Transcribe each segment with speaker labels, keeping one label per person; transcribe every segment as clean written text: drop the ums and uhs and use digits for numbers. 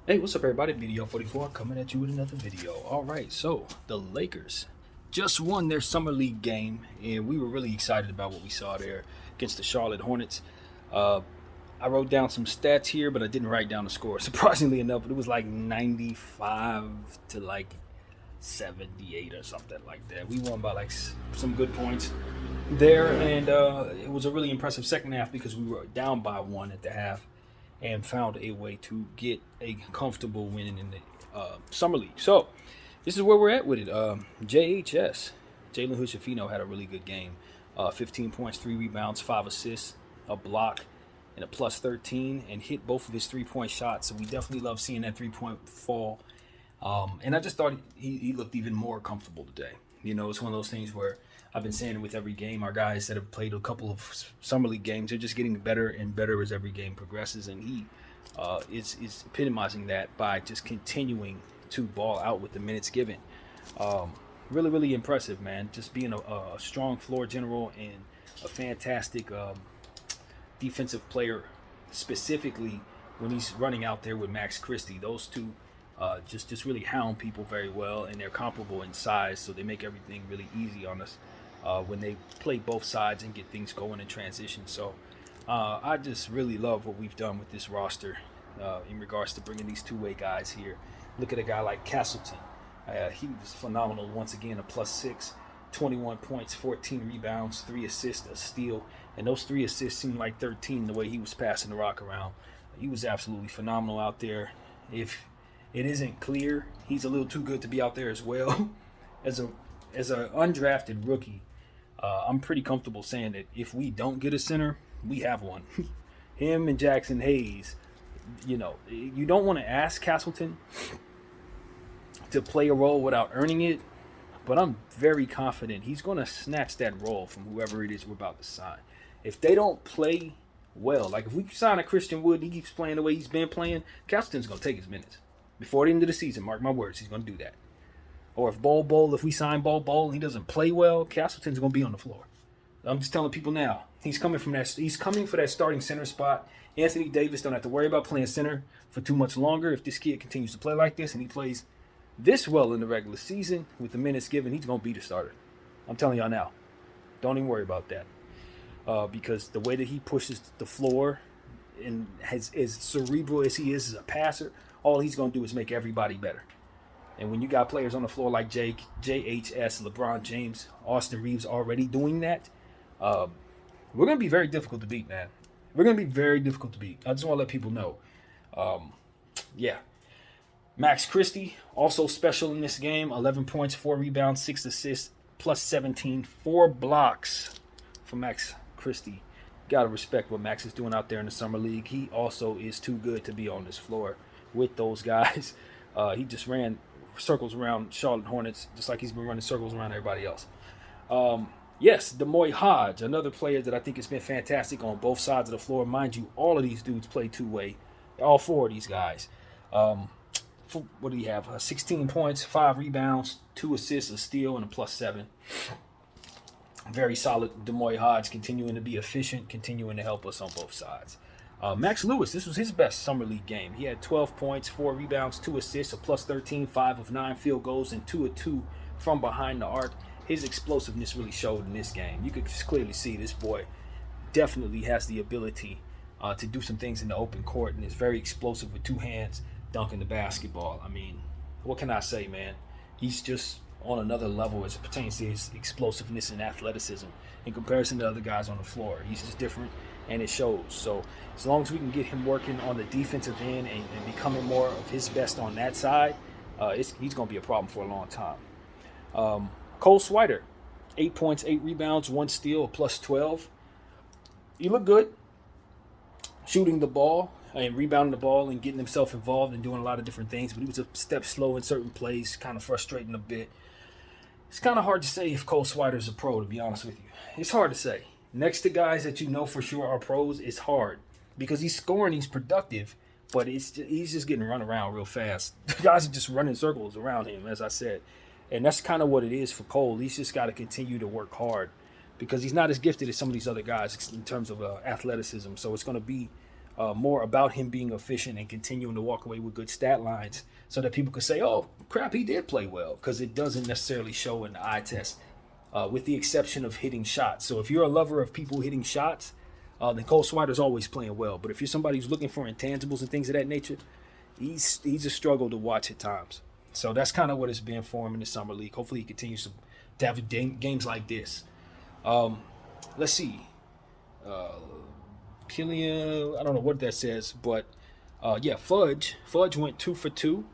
Speaker 1: Hey, what's up, everybody? BDO44 coming at you with another video. All right, so the Lakers just won their summer league game, and we were really excited about what we saw there against the Charlotte Hornets. Uh, I wrote down some stats here, but I didn't write down the score. Surprisingly enough, it was like 95 to like 78 or something like that. We won by like some good points there, and it was a really impressive second half because we were down by one at the half and found a way to get a comfortable win in the summer league. So this is where we're at with it. JHS, Jalen Hood-Schifino had a really good game. 15 points, 3 rebounds, 5 assists, a block, and a plus 13, and hit both of his three-point shots. So we definitely love seeing that three-point fall. And I just thought he looked even more comfortable today. You know, it's one of those things where I've been saying it with every game. Our guys that have played a couple of summer league games, they're just getting better and better as every game progresses. And he is epitomizing that by just continuing to ball out with the minutes given. Really, really impressive, man. Just being a strong floor general and a fantastic defensive player, specifically when he's running out there with Max Christie. Those two just really hound people very well, and they're comparable in size, so they make everything really easy on us when they play both sides and get things going in transition. So I just really love what we've done with this roster in regards to bringing these two-way guys here. Look at a guy like Castleton. He was phenomenal once again, a +6, 21 points, 14 rebounds, 3 assists, a steal, and those 3 assists seemed like 13 the way he was passing the rock around. He was absolutely phenomenal out there. If it isn't clear, he's a little too good to be out there as well. As an undrafted rookie, I'm pretty comfortable saying that if we don't get a center, we have one. Him and Jackson Hayes. You know, you don't want to ask Castleton to play a role without earning it, but I'm very confident he's going to snatch that role from whoever it is we're about to sign. If they don't play well, like if we sign a Christian Wood and he keeps playing the way he's been playing, Castleton's going to take his minutes. Before the end of the season, mark my words, he's going to do that. Or if we sign Bol and he doesn't play well, Castleton's going to be on the floor. I'm just telling people now, he's coming for that starting center spot. Anthony Davis don't have to worry about playing center for too much longer. If this kid continues to play like this and he plays this well in the regular season with the minutes given, he's going to be the starter. I'm telling y'all now. Don't even worry about that. Because the way that he pushes the floor and as cerebral as he is as a passer, all he's going to do is make everybody better. And when you got players on the floor like JHS, LeBron James, Austin Reeves already doing that, we're going to be very difficult to beat, man. We're going to be very difficult to beat. I just want to let people know. Yeah. Max Christie, also special in this game. 11 points, 4 rebounds, 6 assists, plus 17, 4 blocks for Max Christie. Got to respect what Max is doing out there in the summer league. He also is too good to be on this floor with those guys. He just ran circles around Charlotte Hornets just like he's been running circles around everybody else. Yes, Demoy Hodge, another player that I think has been fantastic on both sides of the floor. Mind you, all of these dudes play two-way. All 4 of these guys. What do you have? 16 points, 5 rebounds, 2 assists, a steal, and a +7. Very solid Demoy Hodge, continuing to be efficient, continuing to help us on both sides. Max Lewis, this was his best summer league game. He had 12 points, 4 rebounds, 2 assists, a +13, 5 of 9 field goals, and 2 of 2 from behind the arc. His explosiveness really showed in this game. You could just clearly see this boy definitely has the ability to do some things in the open court and is very explosive with 2 hands dunking the basketball. I mean, what can I say, man? He's just on another level as it pertains to his explosiveness and athleticism in comparison to other guys on the floor. He's just different, and it shows. So as long as we can get him working on the defensive end and becoming more of his best on that side, he's going to be a problem for a long time. Cole Swider, 8 points, 8 rebounds, 1 steal, a +12. He looked good shooting the ball and rebounding the ball and getting himself involved and doing a lot of different things, but he was a step slow in certain plays, kind of frustrating a bit. It's kind of hard to say if Cole Swider's a pro, to be honest with you. It's hard to say. Next to guys that you know for sure are pros, it's hard because he's scoring, he's productive, but he's just getting run around real fast. Guys are just running circles around him, as I said. And that's kind of what it is for Cole. He's just got to continue to work hard because he's not as gifted as some of these other guys in terms of athleticism. So it's going to be more about him being efficient and continuing to walk away with good stat lines so that people could say, oh, crap, he did play well, because it doesn't necessarily show in the eye test, with the exception of hitting shots. So if you're a lover of people hitting shots, then Cole Swider's always playing well. But if you're somebody who's looking for intangibles and things of that nature, he's a struggle to watch at times. So that's kind of what it's been for him in the summer league. Hopefully he continues to have games like this. Let's see. Killian, I don't know what that says, but yeah, Fudge went 2 for 2,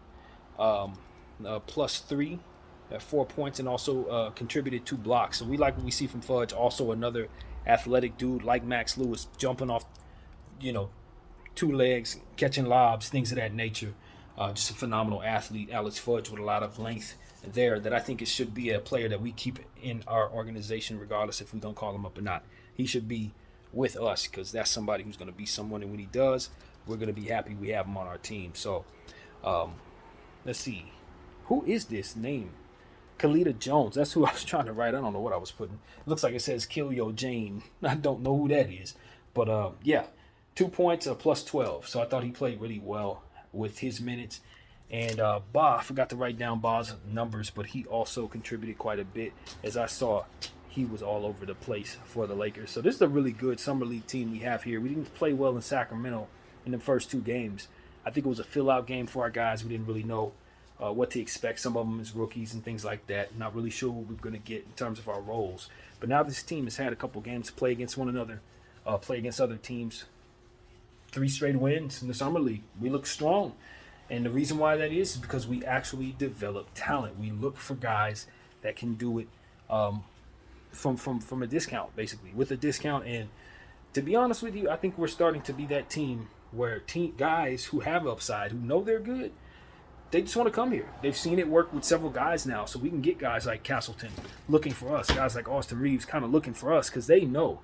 Speaker 1: +3 at 4 points, and also contributed 2 blocks. So we like what we see from Fudge. Also another athletic dude like Max Lewis, jumping off, 2 legs, catching lobs, things of that nature. Just a phenomenal athlete, Alex Fudge, with a lot of length there, that I think it should be a player that we keep in our organization regardless if we don't call him up or not. He should be with us, because that's somebody who's going to be someone, and when he does, we're going to be happy we have him on our team. So let's see, who is this name? Kalita Jones. That's who I was trying to write. I don't know what I was putting. It looks like it says Kill Yo Jane. I don't know who that is, but yeah, 2 points, +12. So I thought he played really well with his minutes. And I forgot to write down Ba's numbers, but he also contributed quite a bit. As I saw, he was all over the place for the Lakers. So this is a really good summer league team we have here. We didn't play well in Sacramento in the first 2 games. I think it was a fill-out game for our guys. We didn't really know what to expect. Some of them as rookies and things like that. Not really sure what we're going to get in terms of our roles. But now this team has had a couple games to play against one another, play against other teams. 3 straight wins in the summer league. We look strong. And the reason why that is because we actually develop talent. We look for guys that can do it from a discount, basically, with a discount. And to be honest with you, I think we're starting to be that team where guys who have upside, who know they're good, they just want to come here. They've seen it work with several guys now, so we can get guys like Castleton looking for us, guys like Austin Reeves kind of looking for us, because they know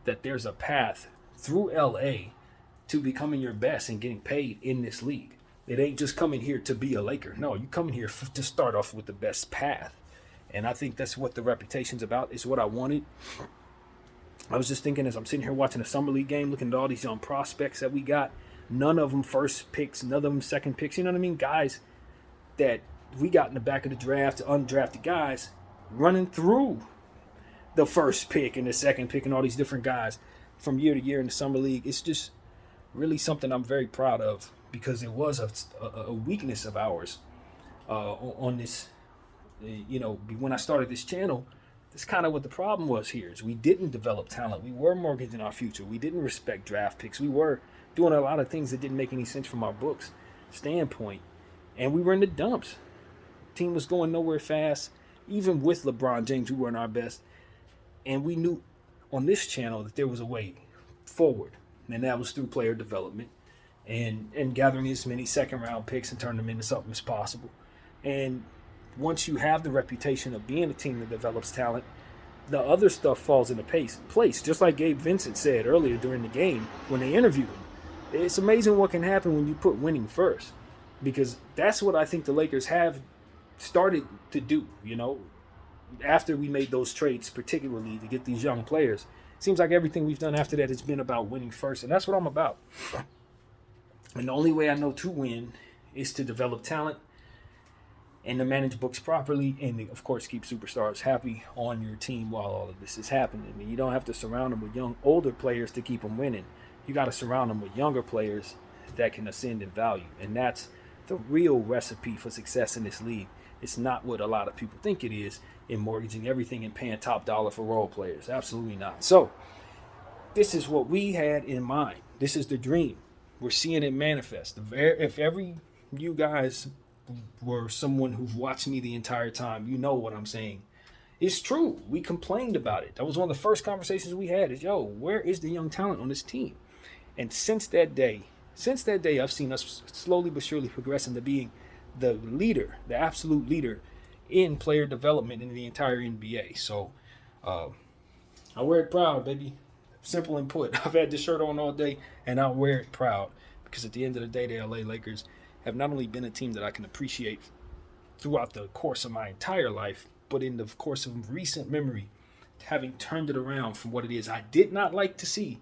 Speaker 1: that there's a path through LA to becoming your best and getting paid in this league. It ain't just coming here to be a Laker. No, you coming here to start off with the best path. And I think that's what the reputation's about. It's what I wanted. I was just thinking as I'm sitting here watching a summer league game, looking at all these young prospects that we got. None of them first picks, none of them second picks. You know what I mean? Guys that we got in the back of the draft, undrafted guys, running through the first pick and the second pick and all these different guys from year to year in the summer league. It's just really something I'm very proud of, because it was a weakness of ours on this. When I started this channel, that's kind of what the problem was here, is we didn't develop talent. We were mortgaging our future. We didn't respect draft picks. We were doing a lot of things that didn't make any sense from our books standpoint. And we were in the dumps. Team was going nowhere fast. Even with LeBron James, we weren't our best. And we knew on this channel that there was a way forward. And that was through player development and gathering as many second-round picks and turning them into something as possible. And once you have the reputation of being a team that develops talent, the other stuff falls into place. Just like Gabe Vincent said earlier during the game when they interviewed him. It's amazing what can happen when you put winning first, because that's what I think the Lakers have started to do, after we made those trades, particularly to get these young players. It seems like everything we've done after that has been about winning first, and that's what I'm about. And the only way I know to win is to develop talent and to manage books properly, and to, of course, keep superstars happy on your team while all of this is happening. And you don't have to surround them with older players to keep them winning. You got to surround them with younger players that can ascend in value. And that's the real recipe for success in this league. It's not what a lot of people think it is, in mortgaging everything and paying top dollar for role players. Absolutely not. So this is what we had in mind. This is the dream. We're seeing it manifest. If you guys were someone who've watched me the entire time, you know what I'm saying. It's true. We complained about it. That was one of the first conversations we had is, where is the young talent on this team? And since that day, I've seen us slowly but surely progress into being the leader, the absolute leader in player development in the entire NBA. So I wear it proud, baby. Simple and put. I've had this shirt on all day, and I'll wear it proud, because at the end of the day, the LA Lakers have not only been a team that I can appreciate throughout the course of my entire life, but in the course of recent memory, having turned it around from what it is I did not like to see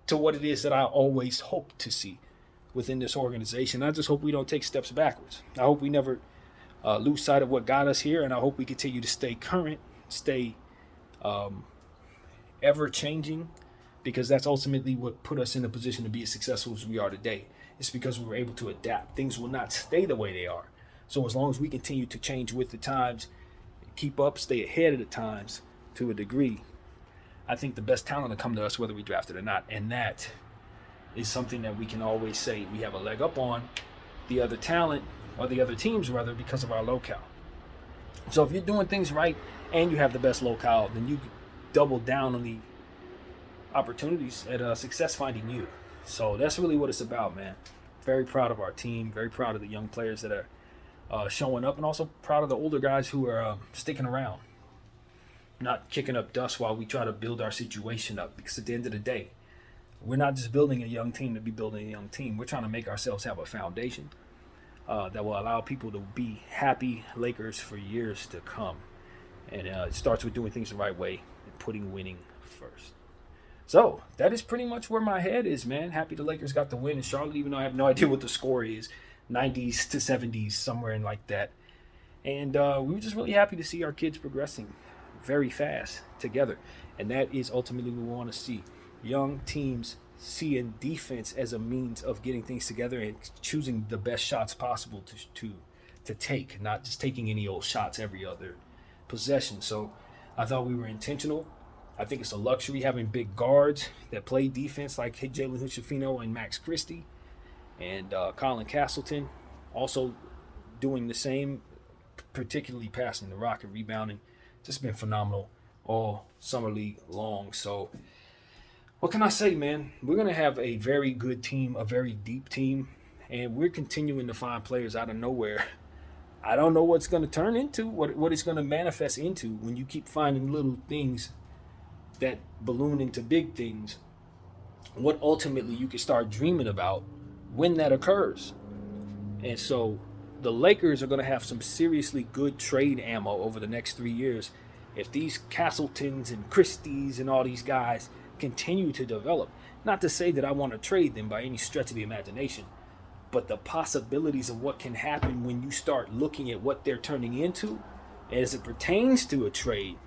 Speaker 1: to what it is that I always hope to see within this organization. I just hope we don't take steps backwards. I hope we never lose sight of what got us here, and I hope we continue to stay current, stay ever changing, because that's ultimately what put us in a position to be as successful as we are today. It's because we were able to adapt. Things will not stay the way they are. So as long as we continue to change with the times, keep up, stay ahead of the times to a degree, I think the best talent will come to us whether we draft it or not. And that is something that we can always say we have a leg up on the other talent, or the other teams rather, because of our locale. So if you're doing things right and you have the best locale, then you double down on the opportunities at success finding you. So that's really what it's about, man. Very proud of our team, very proud of the young players that are showing up, and also proud of the older guys who are sticking around, not kicking up dust while we try to build our situation up. Because at the end of the day, we're not just building a young team to be building a young team. We're trying to make ourselves have a foundation that will allow people to be happy Lakers for years to come. And it starts with doing things the right way and putting winning first. So that is pretty much where my head is, man. Happy the Lakers got the win in Charlotte, even though I have no idea what the score is. 90s to 70s, somewhere in like that. And we were just really happy to see our kids progressing very fast together. And that is ultimately what we want to see. Young teams seeing defense as a means of getting things together and choosing the best shots possible to take, not just taking any old shots every other possession. So I thought we were intentional. I think it's a luxury having big guards that play defense like Jalen Hood-Schifino and Max Christie, and Colin Castleton also doing the same, particularly passing the rock and rebounding. Just been phenomenal all summer league long. So what can I say, man? We're going to have a very good team, a very deep team, and we're continuing to find players out of nowhere. I don't know what's going to turn into, what it's going to manifest into when you keep finding little things that balloon into big things, what ultimately you can start dreaming about when that occurs. And so the Lakers are going to have some seriously good trade ammo over the next 3 years if these Castletons and Christies and all these guys continue to develop. Not to say that I want to trade them by any stretch of the imagination, but the possibilities of what can happen when you start looking at what they're turning into as it pertains to a trade.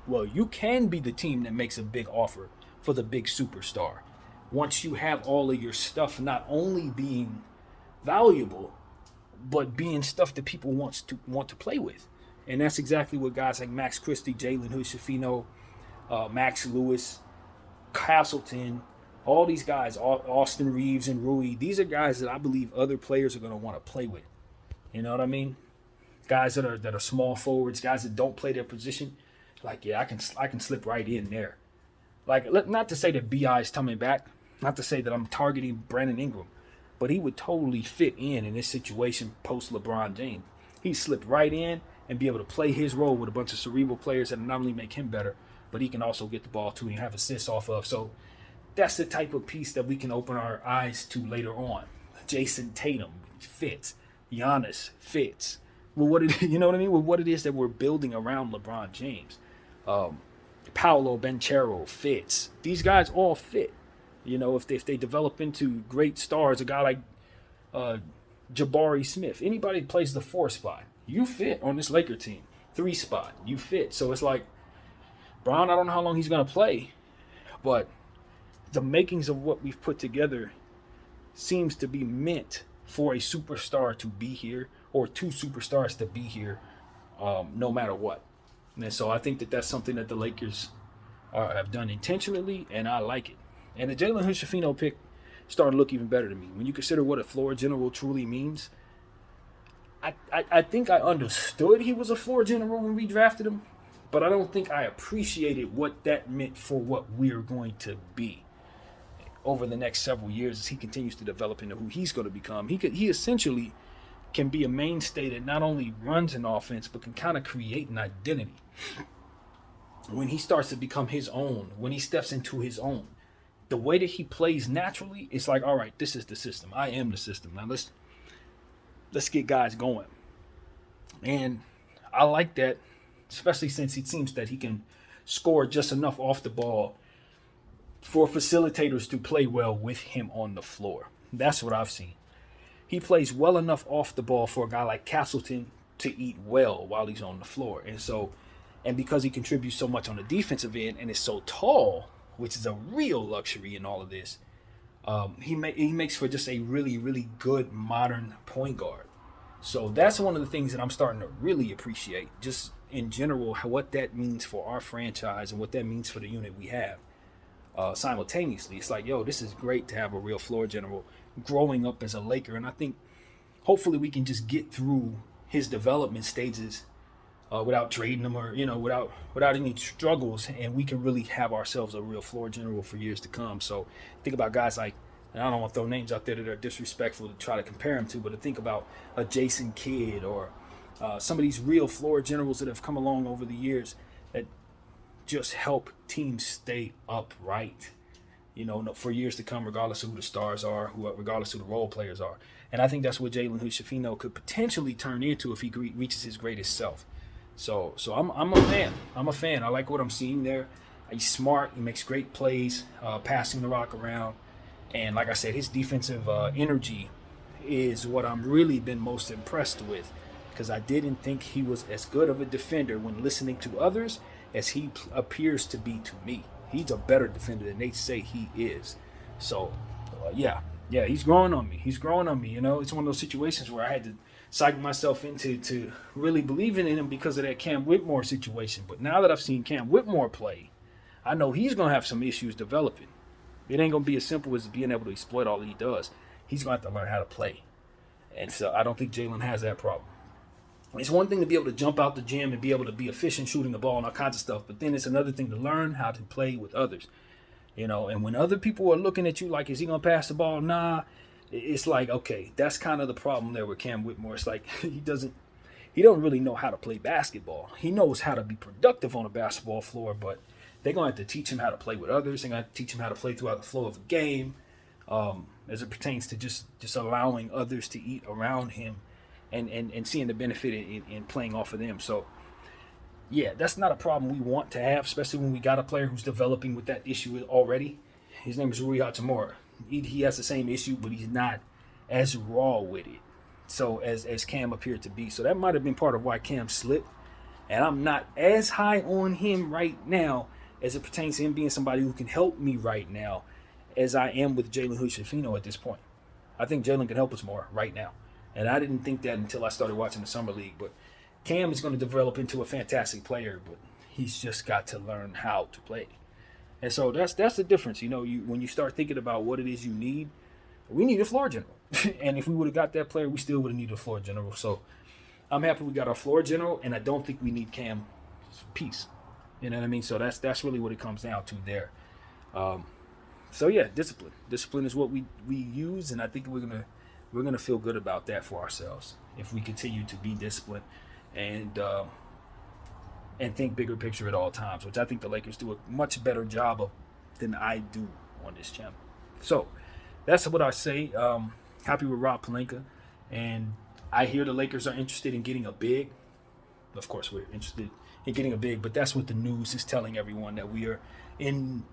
Speaker 1: Well, you can be the team that makes a big offer for the big superstar once you have all of your stuff not only being valuable, but being stuff that people want to play with. And that's exactly what guys like Max Christie, Jalen Hood-Schifino, Max Lewis, Castleton, all these guys, Austin Reeves and Rui, these are guys that I believe other players are going to want to play with. You know what I mean? Guys that are small forwards, guys that don't play their position. Like, yeah, I can slip right in there. Like, not to say that B.I. is coming back, not to say that I'm targeting Brandon Ingram, but he would totally fit in this situation post LeBron James. He'd slip right in and be able to play his role with a bunch of cerebral players that not only make him better, but he can also get the ball too and have assists off of. So that's the type of piece that we can open our eyes to later on. Jason Tatum fits. Giannis fits. Well, you know what I mean? With what it is that we're building around LeBron James. Paolo Banchero fits. These guys all fit. You know, if they develop into great stars, a guy like Jabari Smith, anybody that plays the 4 spot, you fit on this Laker team. 3 spot, you fit. So it's like, Bron, I don't know how long he's going to play, but the makings of what we've put together seems to be meant for a superstar to be here, or 2 superstars to be here, no matter what. And so I think that that's something that the Lakers have done intentionally, and I like it. And the Jalen Hood-Schifino pick started to look even better to me. When you consider what a floor general truly means, I think I understood he was a floor general when we drafted him, but I don't think I appreciated what that meant for what we're going to be over the next several years as he continues to develop into who he's going to become. He essentially can be a mainstay that not only runs an offense, but can kind of create an identity. When he starts to become his own, when he steps into his own, the way that he plays naturally, it's like, all right, this is the system. I am the system. Now let's get guys going. And I like that, especially since it seems that he can score just enough off the ball for facilitators to play well with him on the floor. That's what I've seen. He plays well enough off the ball for a guy like Castleton to eat well while he's on the floor. And because he contributes so much on the defensive end and is so tall, which is a real luxury in all of this, he makes for just a really, really good modern point guard. So that's one of the things that I'm starting to really appreciate, just in general, what that means for our franchise and what that means for the unit we have. Simultaneously, it's like, yo, this is great to have a real floor general growing up as a Laker. And I think hopefully we can just get through his development stages without trading him or, without any struggles. And we can really have ourselves a real floor general for years to come. So think about guys like, and I don't want to throw names out there that are disrespectful to try to compare him to, but to think about a Jason Kidd or some of these real floor generals that have come along over the years that just help teams stay upright, for years to come, regardless of who the stars are, regardless of who the role players are. And I think that's what Jalen Hood-Schifino could potentially turn into if he reaches his greatest self. So I'm a fan. I'm a fan. I like what I'm seeing there. He's smart. He makes great plays, passing the rock around. And like I said, his defensive energy is what I'm really been most impressed with, because I didn't think he was as good of a defender when listening to others as he appears to be to me. He's a better defender than they say he is. So, yeah, he's growing on me. He's growing on me. It's one of those situations where I had to psych myself into to really believing in him because of that Cam Whitmore situation. But now that I've seen Cam Whitmore play, I know he's going to have some issues developing. It ain't going to be as simple as being able to exploit all he does. He's going to have to learn how to play. And so I don't think Jalen has that problem. It's one thing to be able to jump out the gym and be able to be efficient shooting the ball and all kinds of stuff, but then it's another thing to learn how to play with others. And when other people are looking at you like, is he going to pass the ball? Nah. It's like, okay, that's kind of the problem there with Cam Whitmore. It's like he don't really know how to play basketball. He knows how to be productive on a basketball floor, but they're going to have to teach him how to play with others. They're going to teach him how to play throughout the flow of the game, as it pertains to just allowing others to eat around him and seeing the benefit in playing off of them. So, yeah, that's not a problem we want to have, especially when we got a player who's developing with that issue already. His name is Rui Hachimura. He has the same issue, but he's not as raw with it, so as Cam appeared to be. So that might have been part of why Cam slipped. And I'm not as high on him right now as it pertains to him being somebody who can help me right now as I am with Jalen Hood-Schifino at this point. I think Jalen can help us more right now. And I didn't think that until I started watching the Summer League. But Cam is going to develop into a fantastic player, but he's just got to learn how to play. And so that's the difference. When you start thinking about what it is you need, we need a floor general. And if we would have got that player, we still would have needed a floor general. So I'm happy we got our floor general, and I don't think we need Cam piece. You know what I mean? So that's really what it comes down to there. So yeah, discipline. Discipline is what we use, and I think we're gonna feel good about that for ourselves if we continue to be disciplined and think bigger picture at all times, which I think the Lakers do a much better job of than I do on this channel. So that's what I say. Happy with Rob Pelinka, and I hear the Lakers are interested in getting a big. Of course, we're interested in getting a big, but that's what the news is telling everyone, that we are in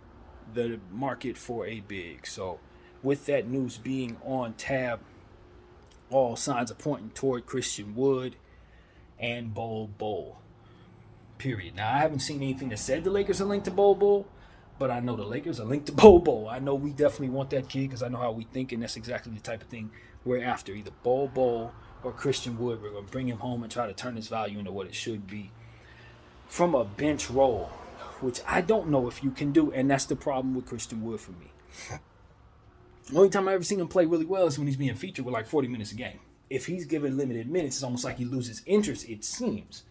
Speaker 1: the market for a big. So with that news being on tab, all signs are pointing toward Christian Wood and Bol. Period. Now, I haven't seen anything that said the Lakers are linked to Bol, but I know the Lakers are linked to Bol. I know we definitely want that kid because I know how we think, and that's exactly the type of thing we're after. Either Bol or Christian Wood. We're going to bring him home and try to turn his value into what it should be from a bench role, which I don't know if you can do, and that's the problem with Christian Wood for me. The only time I've ever seen him play really well is when he's being featured with like 40 minutes a game. If he's given limited minutes, it's almost like he loses interest, it seems.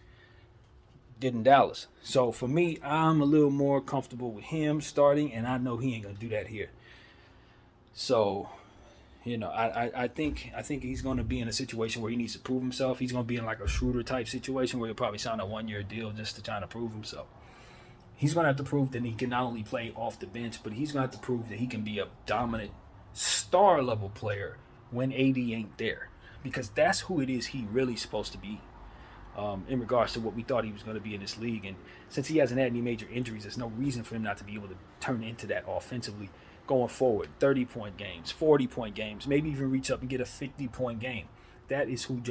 Speaker 1: Did in Dallas. So for me, I'm a little more comfortable with him starting, and I know he ain't gonna do that here. So, I think he's gonna be in a situation where he needs to prove himself. He's gonna be in like a Schroeder type situation where he'll probably sign a 1-year deal just to try to prove himself. He's gonna have to prove that he can not only play off the bench, but he's gonna have to prove that he can be a dominant star level player when AD ain't there, because that's who it is he really supposed to be. in regards to what we thought he was going to be in this league. And since he hasn't had any major injuries, there's no reason for him not to be able to turn into that offensively going forward. 30-point games, 40-point games, maybe even reach up and get a 50-point game. That is who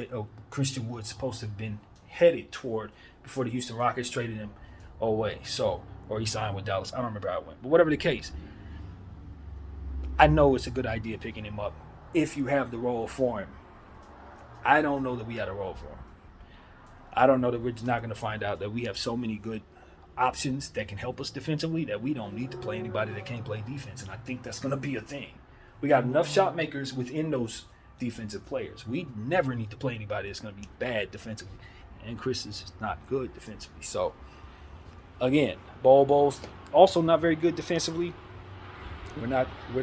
Speaker 1: Christian Wood's supposed to have been headed toward before the Houston Rockets traded him away. Or he signed with Dallas. I don't remember how it went. But whatever the case, I know it's a good idea picking him up if you have the role for him. I don't know that we had a role for him. I don't know that we're just not going to find out that we have so many good options that can help us defensively that we don't need to play anybody that can't play defense. And I think that's going to be a thing. We got enough shot makers within those defensive players. We never need to play anybody that's going to be bad defensively. And Chris is not good defensively. So, again, Bo's also not very good defensively. We're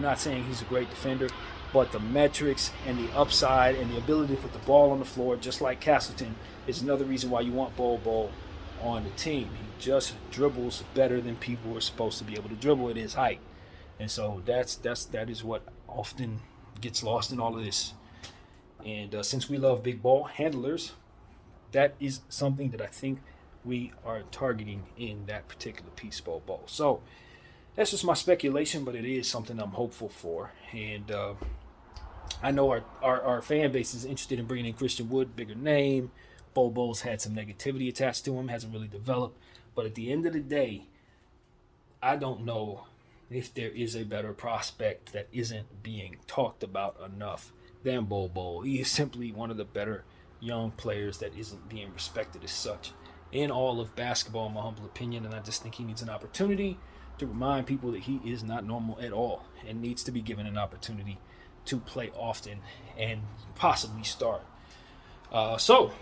Speaker 1: not saying he's a great defender, but the metrics and the upside and the ability to put the ball on the floor, just like Castleton, is another reason why you want Bo on the team. He just dribbles better than people are supposed to be able to dribble at his height. And so that is what often gets lost in all of this. And since we love big ball handlers, that is something that I think we are targeting in that particular piece, Bo. So that's just my speculation, but it is something I'm hopeful for. And I know our fan base is interested in bringing in Christian Wood, bigger name. Bo's had some negativity attached to him, hasn't really developed. But at the end of the day, I don't know if there is a better prospect that isn't being talked about enough than Bo. He is simply one of the better young players that isn't being respected as such in all of basketball, in my humble opinion. And I just think he needs an opportunity to remind people that he is not normal at all and needs to be given an opportunity to play often and possibly start. So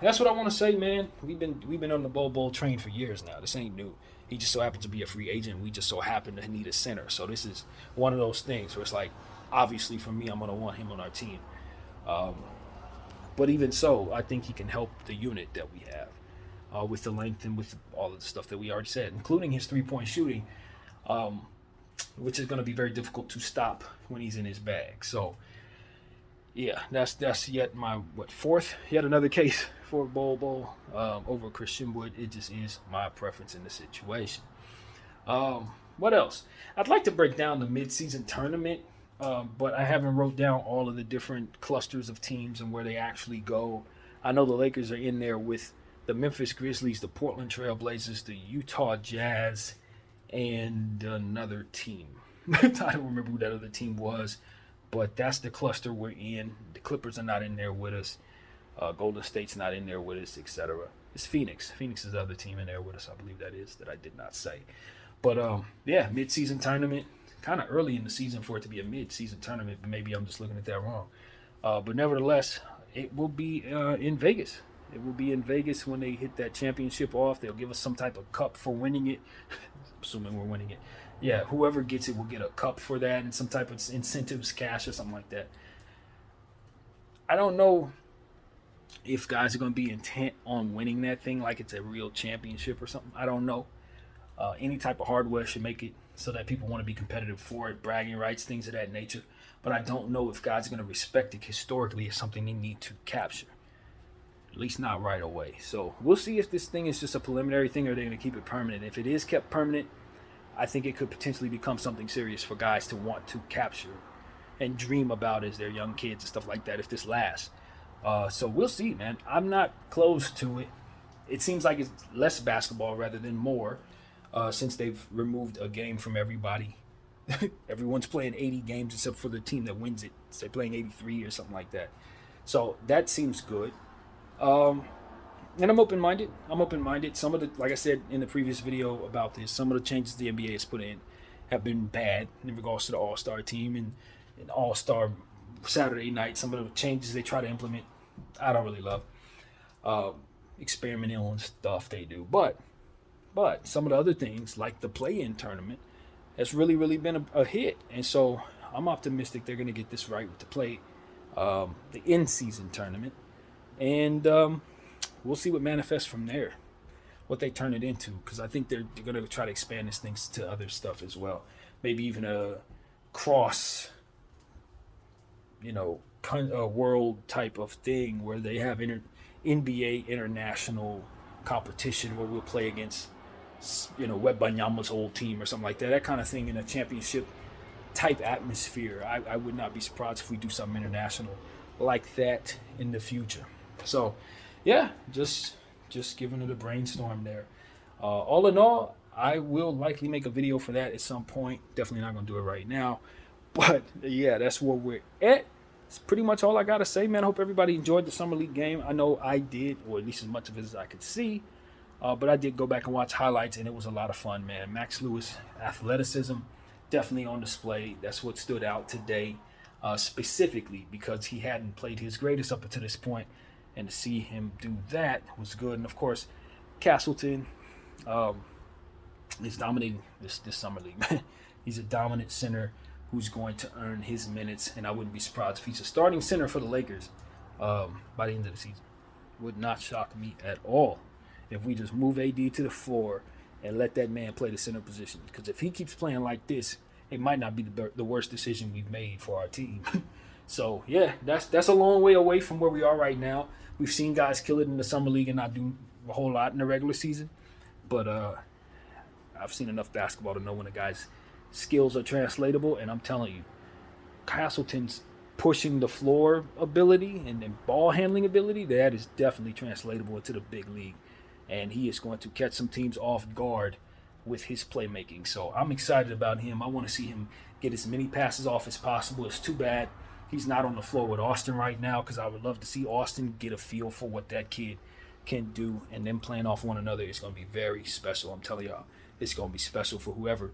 Speaker 1: that's what I want to say, man. We've been on the Bo train for years now. This ain't new. He just so happens to be a free agent. We just so happen to need a center. So this is one of those things where it's like, obviously for me, I'm going to want him on our team. But even so, I think he can help the unit that we have with the length and with all of the stuff that we already said, including his three-point shooting, which is going to be very difficult to stop when he's in his bag. So, yeah, that's yet my fourth, yet another case for Bo over Christian Wood. It just is my preference in the situation. What else? I'd like to break down the midseason tournament, but I haven't wrote down all of the different clusters of teams and where they actually go. I know the Lakers are in there with the Memphis Grizzlies, the Portland Trail Blazers, the Utah Jazz, and another team. I don't remember who that other team was, but that's the cluster we're in. The Clippers are not in there with us. Golden State's not in there with us, etc. It's Phoenix. Phoenix is the other team in there with us, I believe that is, that I did not say. But, yeah, mid-season tournament. Kind of early in the season for it to be a mid-season tournament, but maybe I'm just looking at that wrong. But nevertheless, it will be in Vegas. It will be in Vegas when they hit that championship off. They'll give us some type of cup for winning it, assuming we're winning it. Yeah, whoever gets it will get a cup for that and some type of incentives, cash or something like that. I don't know if guys are going to be intent on winning that thing like it's a real championship or something. I don't know. Any type of hardware should make it so that people want to be competitive for it, bragging rights, things of that nature. But I don't know if guys are going to respect it historically as something they need to capture. At least not right away. So we'll see if this thing is just a preliminary thing or they're going to keep it permanent. If it is kept permanent, I think it could potentially become something serious for guys to want to capture and dream about as they're young kids and stuff like that if this lasts. So we'll see, man. I'm not close to it. It seems like it's less basketball rather than more since they've removed a game from everybody. Everyone's playing 80 games except for the team that wins it. So they're playing 83 or something like that. So that seems good. And I'm open-minded. Some of the, like I said in the previous video about this, some of the changes the NBA has put in have been bad in regards to the All-Star team and All-Star Saturday night. Some of the changes they try to implement, I don't really love. Experimental and stuff they do. But some of the other things, like the play-in tournament, has really, really been a hit. And so I'm optimistic they're going to get this right with the in-season tournament. And we'll see what manifests from there, what they turn it into, because I think they're going to try to expand this thing to other stuff as well. Maybe even a cross, world type of thing where they have NBA international competition where we'll play against, Wembanyama's old team or something like that. That kind of thing in a championship type atmosphere. I would not be surprised if we do something international like that in the future. So, yeah, just giving it a brainstorm there. All in all, I will likely make a video for that at some point. Definitely not going to do it right now. But, yeah, that's where we're at. It's pretty much all I got to say, man. I hope everybody enjoyed the Summer League game. I know I did, or at least as much of it as I could see. But I did go back and watch highlights, and it was a lot of fun, man. Max Lewis, athleticism, definitely on display. That's what stood out today, specifically because he hadn't played his greatest up until this point, and to see him do that was good. And, of course, Castleton is dominating this Summer League. He's a dominant center who's going to earn his minutes, and I wouldn't be surprised if he's a starting center for the Lakers by the end of the season. Would not shock me at all if we just move AD to the floor and let that man play the center position. Because if he keeps playing like this, it might not be the worst decision we've made for our team. So, yeah, that's a long way away from where we are right now. We've seen guys kill it in the Summer League and not do a whole lot in the regular season. But I've seen enough basketball to know when a guy's skills are translatable, and I'm telling you, Castleton's pushing the floor ability and then ball handling ability, that is definitely translatable into the big league, and he is going to catch some teams off guard with his playmaking. So I'm excited about him. I want to see him get as many passes off as possible. It's too bad he's not on the floor with Austin right now, because I would love to see Austin get a feel for what that kid can do, and them playing off one another is going to be very special. I'm telling y'all, it's going to be special for whoever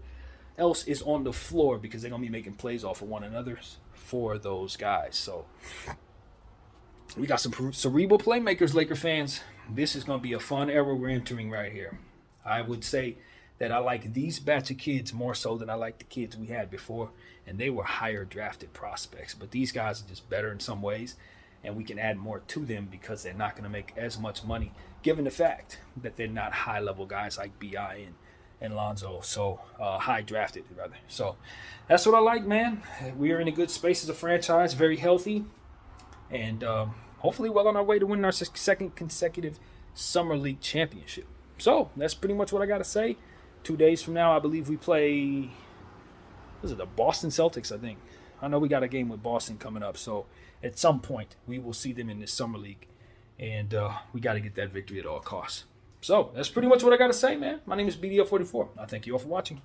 Speaker 1: else is on the floor, because they're going to be making plays off of one another for those guys. So we got some cerebral playmakers, Laker fans. This is going to be a fun era we're entering right here. I would say that I like these batch of kids more so than I like the kids we had before, and they were higher drafted prospects. But these guys are just better in some ways, and we can add more to them because they're not going to make as much money, given the fact that they're not high-level guys like B.I. and Lonzo, so high drafted rather. So that's what I like, man. We are in a good space as a franchise, very healthy, and hopefully well on our way to winning our second consecutive Summer League championship. So that's pretty much what I got to say. 2 days from now, I believe we play, the Boston Celtics, I think. I know we got a game with Boston coming up, so at some point we will see them in this Summer League, and we got to get that victory at all costs. So that's pretty much what I got to say, man. My name is BDL44. I thank you all for watching.